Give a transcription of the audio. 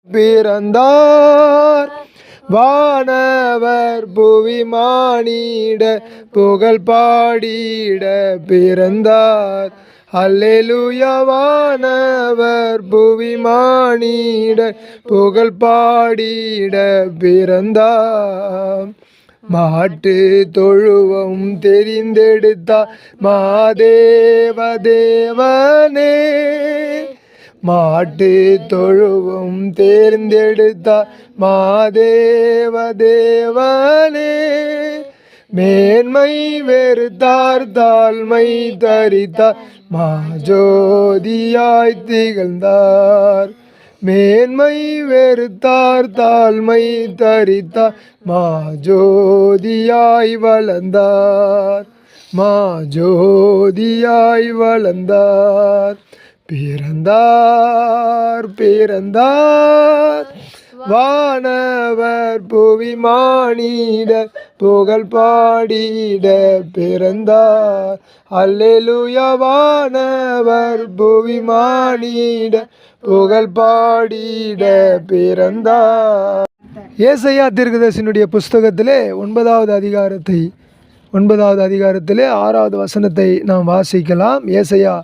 பிறந்தார். வானவர் புவி மானிட புகழ் பாடிட பிறந்தார். அல்லேலூயா. வானவர் புவி மானிட புகழ் பாடிட பிறந்தார். மாட்டு தொழுவம் தெரிந்தெடுத்தார் மாதேவ தேவனே. மாட்டு தொழுவம் தேர்ந்தெடுத்தார் மாதேவ தேவனே. மேன்மை வெறுத்தார் தாழ்மை தரித்தார் மாஜோதியாய் திகழ்ந்தார். மேன்மை வெறுத்தார் தாழ்மை தரித்தார் மாஜோதியாய் வளர்ந்தார். மாஜோதியாய் வளர்ந்தார். பிறந்தார் பிறந்தார். வானவர் புவி மானிட புகழ் பாடிட பிறந்தார். அல்லேலூயா. வானவர் புவி மானிட புகழ் பாடிட பிறந்தார். ஏசாயா தீர்க்கதரிசியினுடைய புஸ்தகத்திலே 9வது அதிகாரத்திலே 6வது வசனத்தை நாம் வாசிக்கலாம். ஏசாயா